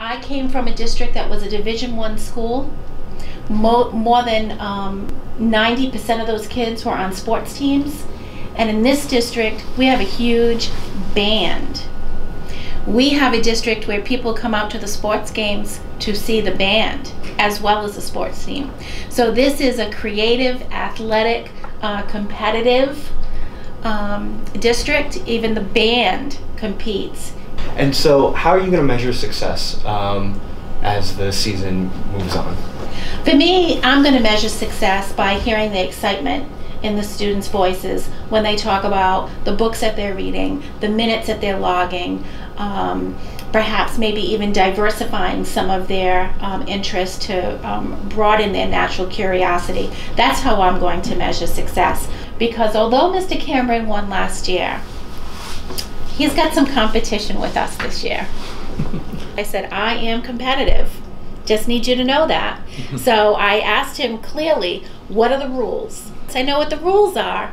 I came from a district that was a Division I school. More than 90% of those kids were on sports teams. And in this district, we have a huge band. We have a district where people come out to the sports games to see the band as well as the sports team. So this is a creative, athletic, competitive district. Even the band competes. And so how are you going to measure success as the season moves on? For me, I'm going to measure success by hearing the excitement in the students' voices when they talk about the books that they're reading, the minutes that they're logging, perhaps maybe even diversifying some of their interests to broaden their natural curiosity. That's how I'm going to measure success. Because although Mr. Cameron won last year, he's got some competition with us this year. I said, I am competitive. Just need you to know that. So I asked him clearly, what are the rules? I know what the rules are.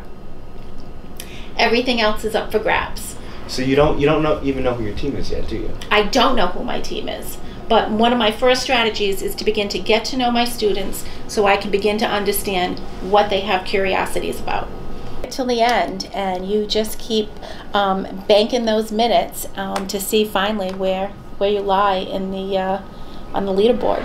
Everything else is up for grabs. So you don't even know who your team is yet, do you? I don't know who my team is. But one of my first strategies is to begin to get to know my students so I can begin to understand what they have curiosities about. Till the end, and you just keep banking those minutes to see finally where you lie in the on the leaderboard.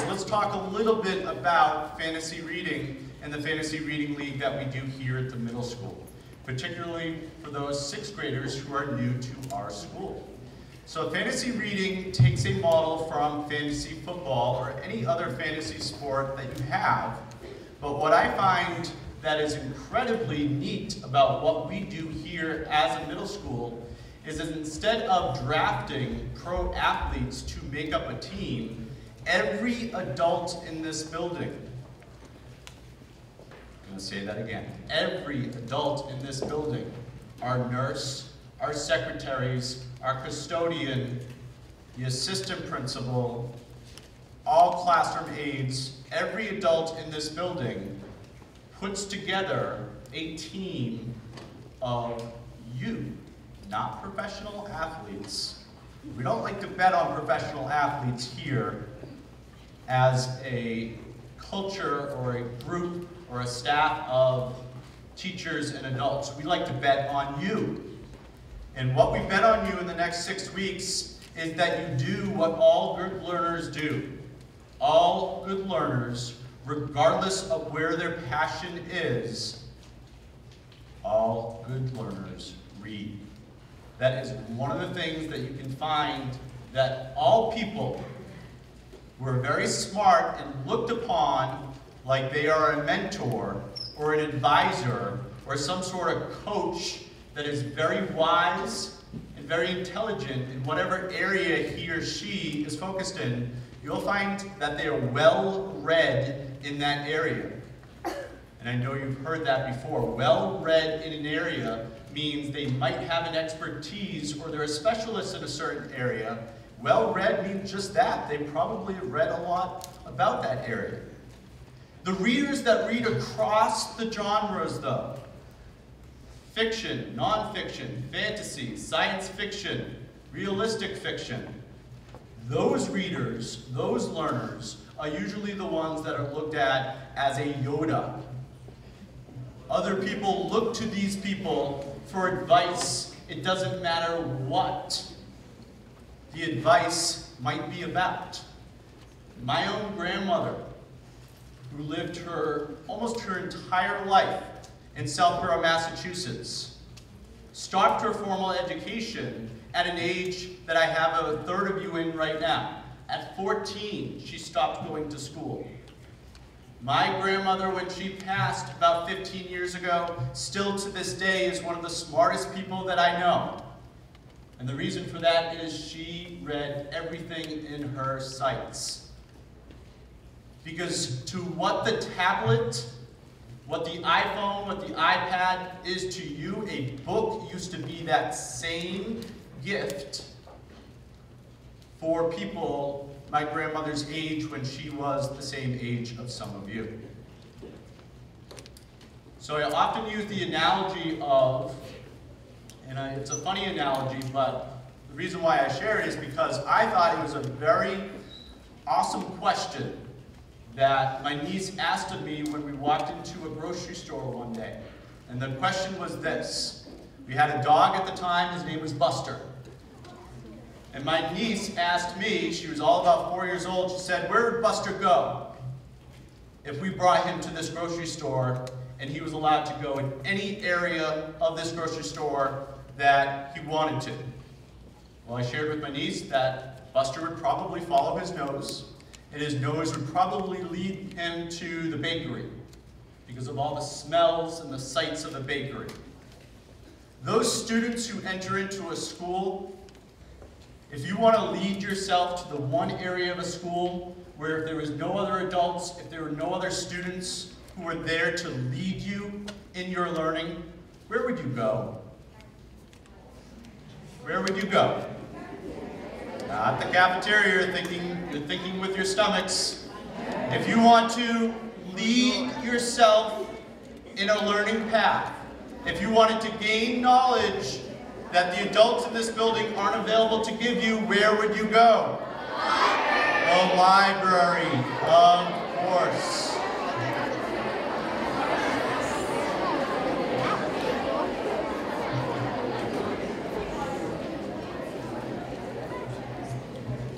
Let's talk a little bit about fantasy reading and the fantasy reading league that we do here at the middle school, particularly for those sixth graders who are new to our school. So fantasy reading takes a model from fantasy football or any other fantasy sport that you have, but what I find that is incredibly neat about what we do here as a middle school is that instead of drafting pro athletes to make up a team, every adult in this building, I'm going to say that again, every adult in this building, our nurse, our secretaries, our custodian, the assistant principal, all classroom aides, every adult in this building puts together a team of you, not professional athletes. We don't like to bet on professional athletes here as a culture or a group or a staff of teachers and adults. We like to bet on you. And what we bet on you in the next 6 weeks is that you do what all good learners do. All good learners, regardless of where their passion is, all good learners read. That is one of the things that you can find that all people who are very smart and looked upon like they are a mentor or an advisor or some sort of coach that is very wise and very intelligent in whatever area he or she is focused in, you'll find that they are well read in that area. And I know you've heard that before. Well read in an area means they might have an expertise or they're a specialist in a certain area. Well read means just that. They probably have read a lot about that area. The readers that read across the genres, though, fiction, nonfiction, fantasy, science fiction, realistic fiction, those readers, those learners, are usually the ones that are looked at as a Yoda. Other people look to these people for advice. It doesn't matter what the advice might be about. My own grandmother, who lived almost her entire life in Southborough, Massachusetts, stopped her formal education at an age that I have a third of you in right now. At 14, she stopped going to school. My grandmother, when she passed about 15 years ago, still to this day is one of the smartest people that I know. And the reason for that is she read everything in her sights. Because to what the tablet, what the iPhone, what the iPad is to you, a book used to be that same gift for people my grandmother's age when she was the same age of some of you. So I often use the analogy of, and it's a funny analogy, but the reason why I share it is because I thought it was a very awesome question that my niece asked of me when we walked into a grocery store one day. And the question was this. We had a dog at the time, his name was Buster. And my niece asked me, she was all about 4 years old, she said, where would Buster go if we brought him to this grocery store and he was allowed to go in any area of this grocery store that he wanted to? Well, I shared with my niece that Buster would probably follow his nose, and his nose would probably lead him to the bakery because of all the smells and the sights of the bakery. Those students who enter into a school, if you want to lead yourself to the one area of a school where if there was no other adults, if there were no other students who were there to lead you in your learning, where would you go? Where would you go? Not the cafeteria, you're thinking with your stomachs. If you want to lead yourself in a learning path, if you wanted to gain knowledge that the adults in this building aren't available to give you, where would you go? The library, of course.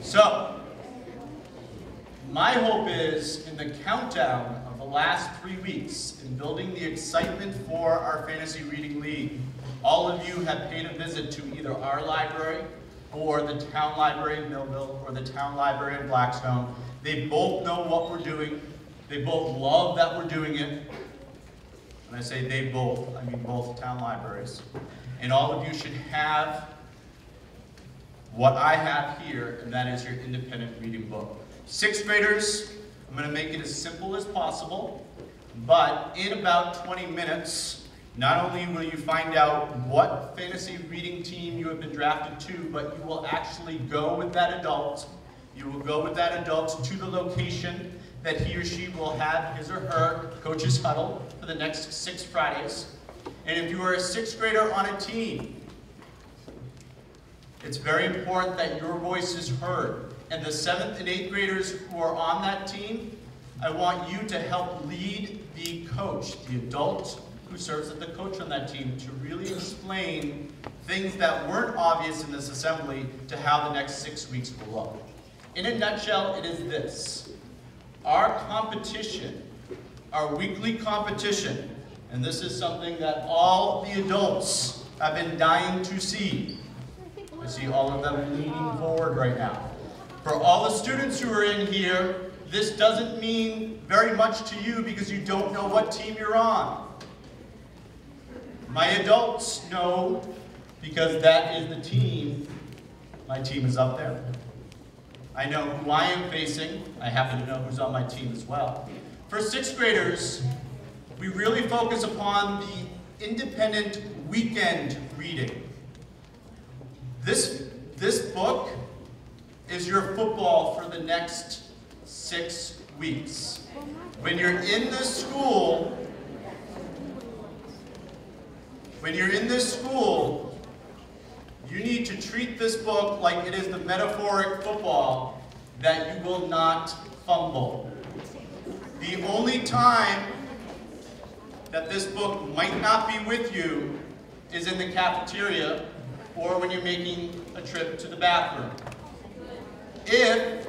So, my hope is in the countdown of the last 3 weeks in building the excitement for our Fantasy Reading League, all of you have paid a visit to either our library or the town library in Millville or the town library in Blackstone. They both know what we're doing. They both love that we're doing it. When I say they both, I mean both town libraries. And all of you should have what I have here, and that is your independent reading book. 6th graders, I'm going to make it as simple as possible, but in about 20 minutes, not only will you find out what fantasy reading team you have been drafted to, but you will actually go with that adult. You will go with that adult to the location that he or she will have his or her coach's huddle for the next 6 Fridays. And if you are a 6th grader on a team, it's very important that your voice is heard. And the 7th and 8th graders who are on that team, I want you to help lead the coach, the adult who serves as the coach on that team, to really explain things that weren't obvious in this assembly to how the next 6 weeks will look. In a nutshell, it is this. Our competition, our weekly competition, and this is something that all the adults have been dying to see. I see all of them leaning forward right now. For all the students who are in here, this doesn't mean very much to you because you don't know what team you're on. My adults know because that is the team. My team is up there. I know who I am facing. I happen to know who's on my team as well. For 6th graders, we really focus upon the independent weekend reading. This book is your football for the next 6 weeks. When you're in this school, you need to treat this book like it is the metaphoric football that you will not fumble. The only time that this book might not be with you is in the cafeteria or when you're making a trip to the bathroom. If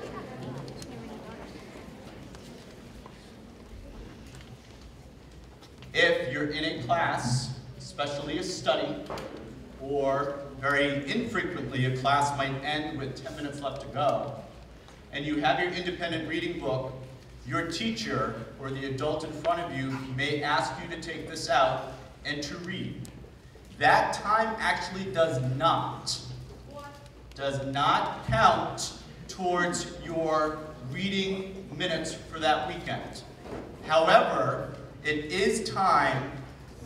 you're in a class, especially a study, or very infrequently a class might end with 10 minutes left to go, and you have your independent reading book, your teacher or the adult in front of you may ask you to take this out and to read. That time actually does not count towards your reading minutes for that weekend. However, it is time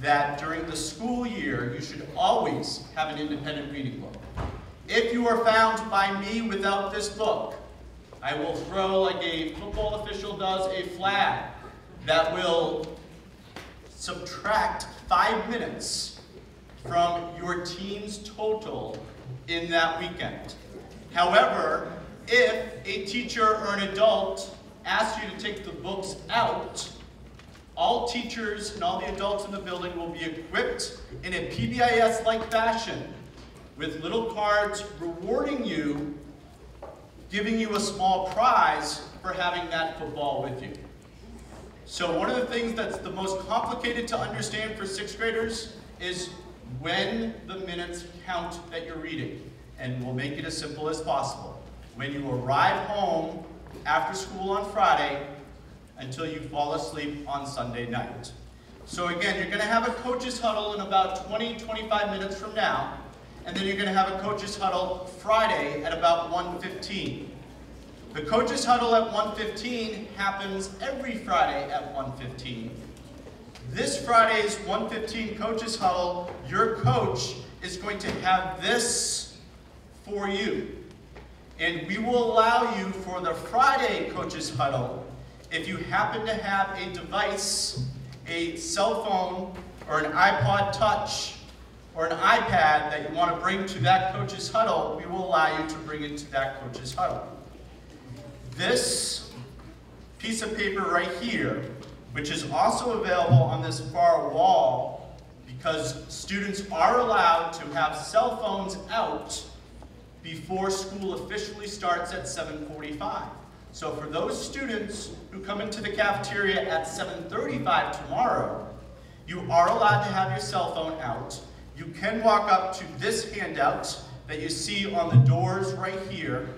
that during the school year, you should always have an independent reading book. If you are found by me without this book, I will throw, like a football official does, a flag that will subtract 5 minutes from your team's total in that weekend. However, if a teacher or an adult asks you to take the books out, all teachers and all the adults in the building will be equipped in a PBIS-like fashion with little cards rewarding you, giving you a small prize for having that football with you. So one of the things that's the most complicated to understand for 6th graders is when the minutes count that you're reading. And we'll make it as simple as possible. When you arrive home after school on Friday until you fall asleep on Sunday night. So again, you're going to have a coach's huddle in about 20-25 minutes from now, and then you're going to have a coach's huddle Friday at about 1:15. The coach's huddle at 1:15 happens every Friday at 1:15. This Friday's 1:15 coach's huddle, your coach is going to have this for you. And we will allow you for the Friday coach's huddle, if you happen to have a device, a cell phone, or an iPod Touch, or an iPad that you want to bring to that coach's huddle, we will allow you to bring it to that coach's huddle. This piece of paper right here, which is also available on this far wall, because students are allowed to have cell phones out before school officially starts at 7:45. So for those students who come into the cafeteria at 7:35 tomorrow, you are allowed to have your cell phone out. You can walk up to this handout that you see on the doors right here.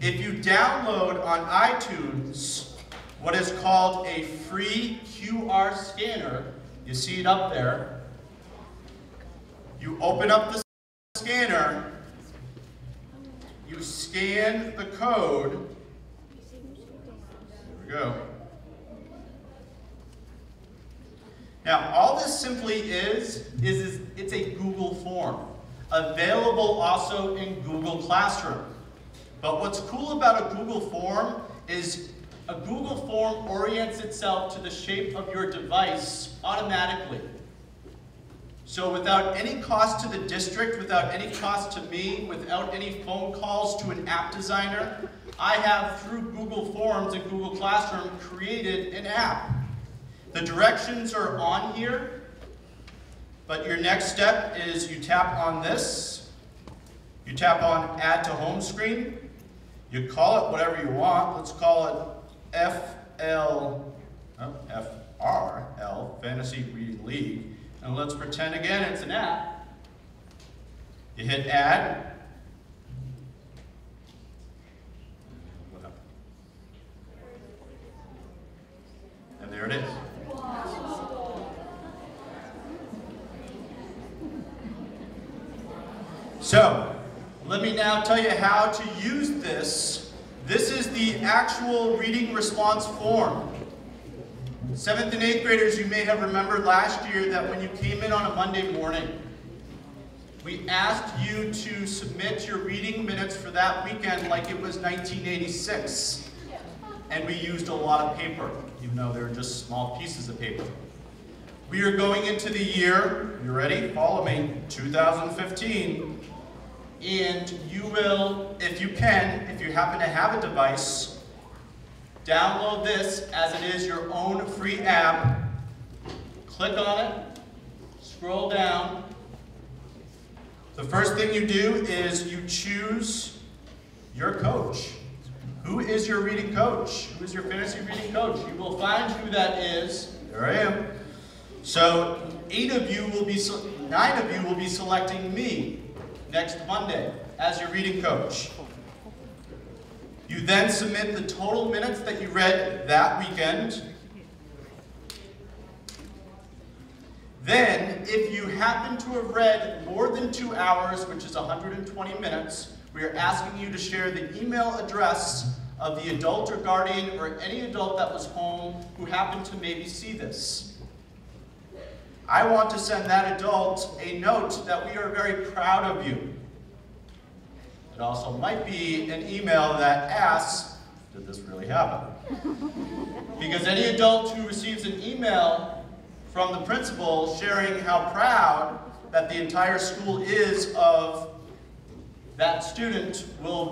If you download on iTunes what is called a free QR scanner, you see it up there, you open up the scanner, you scan the code. There we go. Now, all this simply is it's a Google form, available also in Google Classroom. But what's cool about a Google form is a Google form orients itself to the shape of your device automatically. So without any cost to the district, without any cost to me, without any phone calls to an app designer, I have, through Google Forms and Google Classroom, created an app. The directions are on here, but your next step is you tap on this, you tap on Add to Home Screen, you call it whatever you want. Let's call it FRL, Fantasy Reading League. And let's pretend again it's an app. You hit Add. And there it is. So, let me now tell you how to use this. This is the actual reading response form. 7th and 8th graders, you may have remembered last year that when you came in on a Monday morning, we asked you to submit your reading minutes for that weekend like it was 1986. And we used a lot of paper, even though they were just small pieces of paper. We are going into the year, you ready? Follow me, 2015. And you will, if you can, if you happen to have a device, download this as it is your own free app. Click on it, scroll down. The first thing you do is you choose your coach. Who is your reading coach? Who is your fantasy reading coach? You will find who that is. There I am. So 9 of you will be selecting me next Monday as your reading coach. You then submit the total minutes that you read that weekend. Then, if you happen to have read more than 2 hours, which is 120 minutes, we are asking you to share the email address of the adult or guardian or any adult that was home who happened to maybe see this. I want to send that adult a note that we are very proud of you. It also might be an email that asks, did this really happen? Because any adult who receives an email from the principal sharing how proud that the entire school is of that student will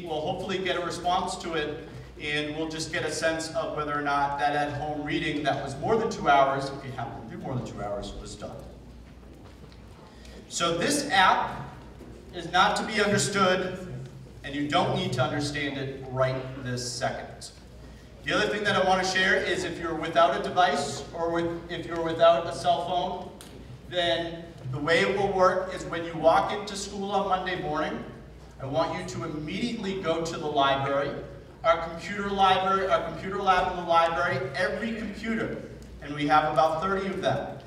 hopefully get a response to it, and we'll just get a sense of whether or not that at-home reading that was more than 2 hours, if you happen to do more than 2 hours, was done. So this app is not to be understood, and you don't need to understand it right this second. The other thing that I want to share is if you're without a device, or if you're without a cell phone, then the way it will work is when you walk into school on Monday morning, I want you to immediately go to the library. Our computer lab in the library, every computer, and we have about 30 of them,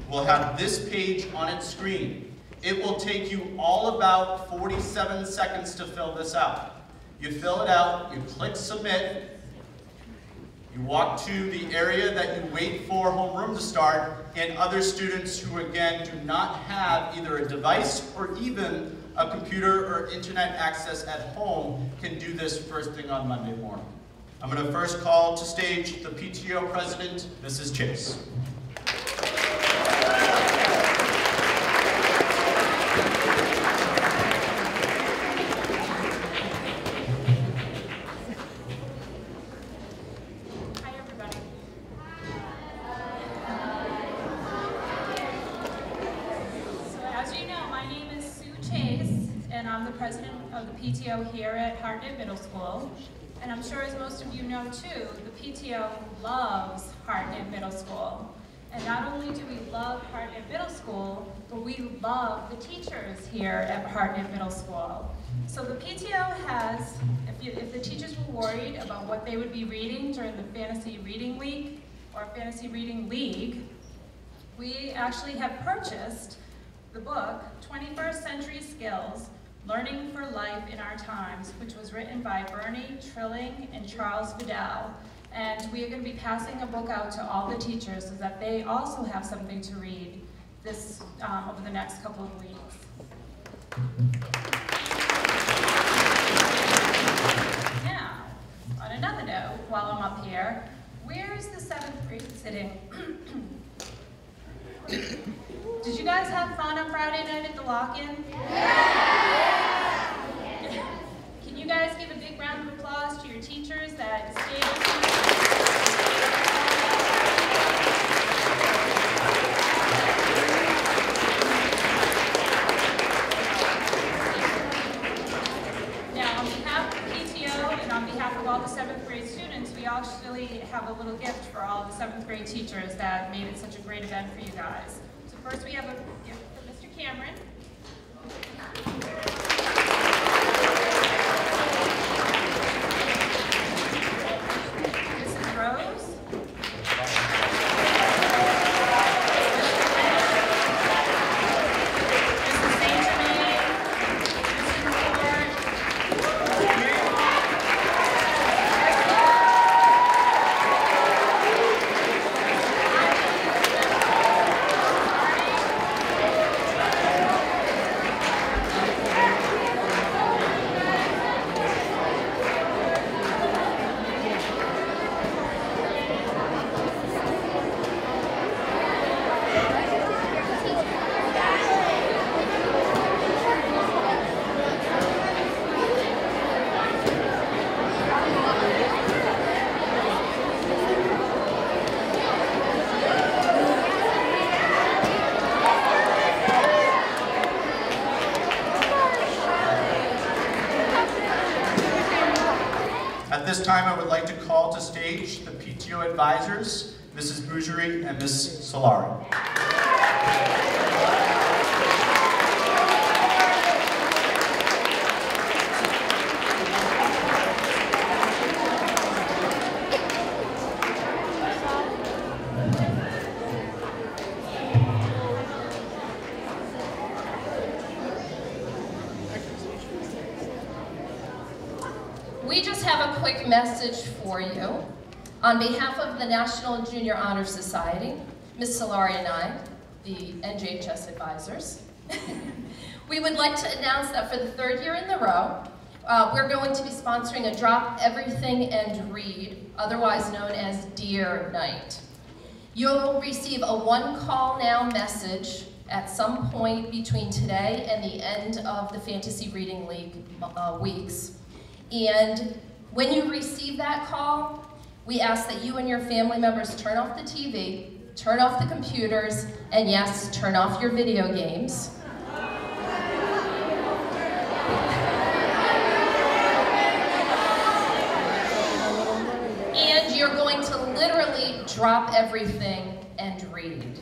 will have this page on its screen. It will take you all about 47 seconds to fill this out. You fill it out, you click submit, you walk to the area that you wait for homeroom to start, and other students who, again, do not have either a device or even a computer or internet access at home can do this first thing on Monday morning. I'm going to first call to stage the PTO president, Mrs. Chase. PTO here at Hartnett Middle School, and I'm sure as most of you know too, the PTO loves Hartnett Middle School. And not only do we love Hartnett Middle School, but we love the teachers here at Hartnett Middle School. So the PTO has, if the teachers were worried about what they would be reading during the Fantasy Reading Week or Fantasy Reading League, we actually have purchased the book, 21st Century Skills, Learning for Life in Our Times, which was written by Bernie Trilling and Charles Vidal. And we are going to be passing a book out to all the teachers so that they also have something to read this over the next couple of weeks. Now, on another note, while I'm up here, where is the 7th grade sitting? Did you guys have fun on Friday night at the lock-in? Can you guys give a big round of applause to your teachers that stayed with you? Now, on behalf of the PTO and on behalf of all the 7th grade students, we actually have a little gift for all the 7th grade teachers that made it such a great event for you guys. So first we have a gift for Mr. Cameron. Mrs. Rose. Mrs. St. Germain. Mrs. Ford. At this time, I would like to call to stage the PTO advisors, Mrs. Bougerie and Ms. Solari. We just have a quick message for you. On behalf of the National Junior Honor Society, Ms. Solari and I, the NJHS advisors, We would like to announce that for the 3rd year in a row, we're going to be sponsoring a Drop Everything and Read, otherwise known as Dear Night. You'll receive a One Call Now message at some point between today and the end of the Fantasy Reading League weeks. And when you receive that call, we ask that you and your family members turn off the TV, turn off the computers, and yes, turn off your video games. And you're going to literally drop everything and read.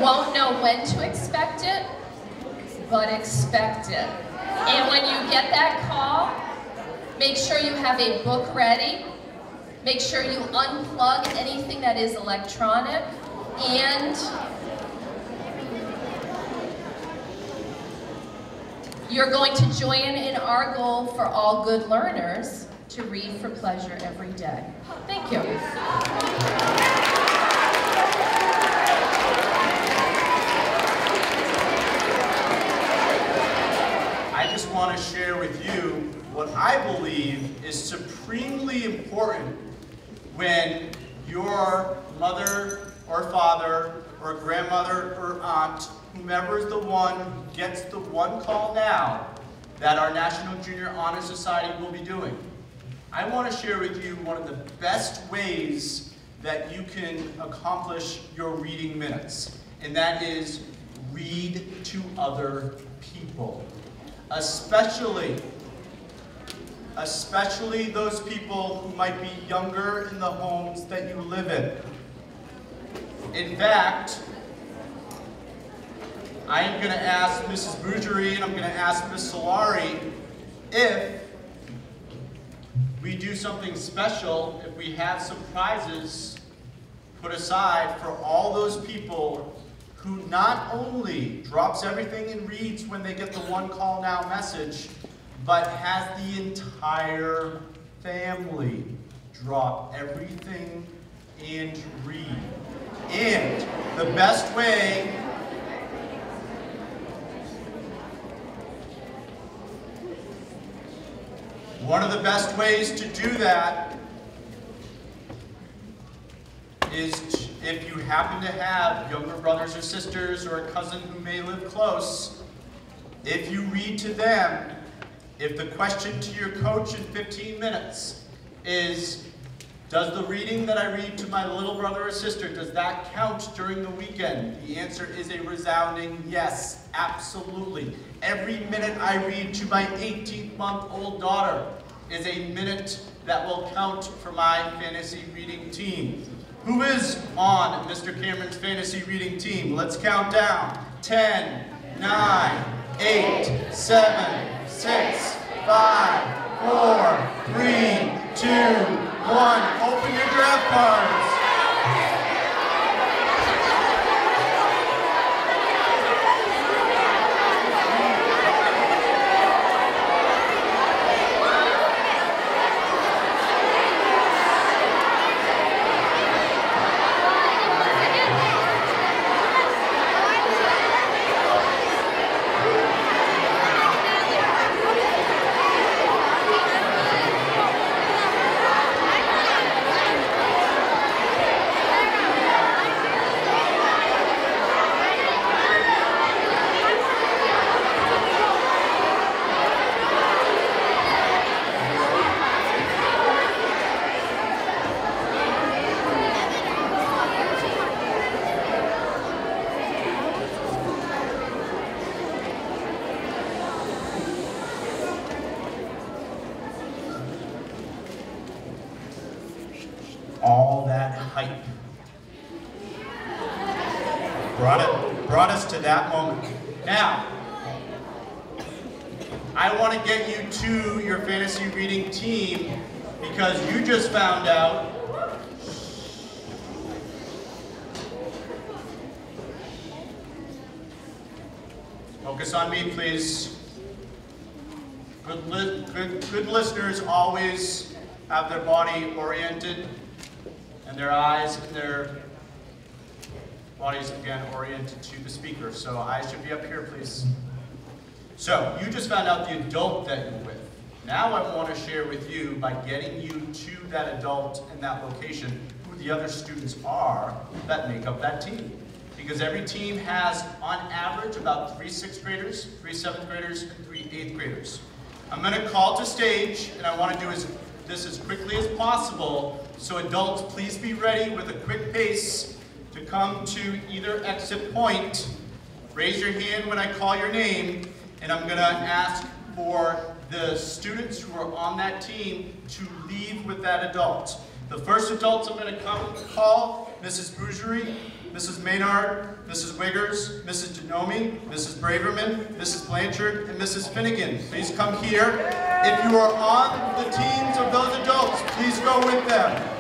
Won't know when to expect it, but expect it. And when you get that call, make sure you have a book ready. Make sure you unplug anything that is electronic, and you're going to join in our goal for all good learners to read for pleasure every day. Thank you. I just want to share with you what I believe is supremely important when your mother or father or grandmother or aunt, whomever is the one, gets the one call now that our National Junior Honor Society will be doing. I want to share with you one of the best ways that you can accomplish your reading minutes, and that is read to other people. Especially those people who might be younger in the homes that you live in. In fact, I am going to ask Mrs. Bougeri and I'm going to ask Ms. Solari if we do something special, if we have some prizes put aside for all those people who not only drops everything and reads when they get the One Call Now message, but has the entire family drop everything and read. And the best way one of the best ways to do that is if you happen to have younger brothers or sisters or a cousin who may live close, if you read to them, if the question to your coach in 15 minutes is, does the reading that I read to my little brother or sister, does that count during the weekend? The answer is a resounding yes, absolutely. Every minute I read to my 18-month-old daughter is a minute that will count for my fantasy reading team. Who is on Mr. Cameron's fantasy reading team? Let's count down. 10, 9, 8, 7, 6, 5, 4, 3, 2, 1. Open your draft cards. All that hype brought us to that moment. Now, I want to get you to your fantasy reading team because you just found out focus on me, please. Good listeners always have their body oriented and their eyes and their bodies again oriented to the speaker. So eyes should be up here, please. So you just found out the adult that you're with. Now I want to share with you, by getting you to that adult in that location, who the other students are that make up that team. Because every team has, on average, about 3 6th graders, 3 7th graders, and 3 8th graders. I'm going to call to stage, and I want to do this as quickly as possible. So adults, please be ready with a quick pace to come to either exit point. Raise your hand when I call your name, and I'm going to ask for the students who are on that team to leave with that adult. The first adults I'm going to call, Mrs. Bougerie, Mrs. Maynard, Mrs. Wiggers, Mrs. Denomi, Mrs. Braverman, Mrs. Blanchard, and Mrs. Finnegan. Please come here. If you are on the teams of those adults, please go with them.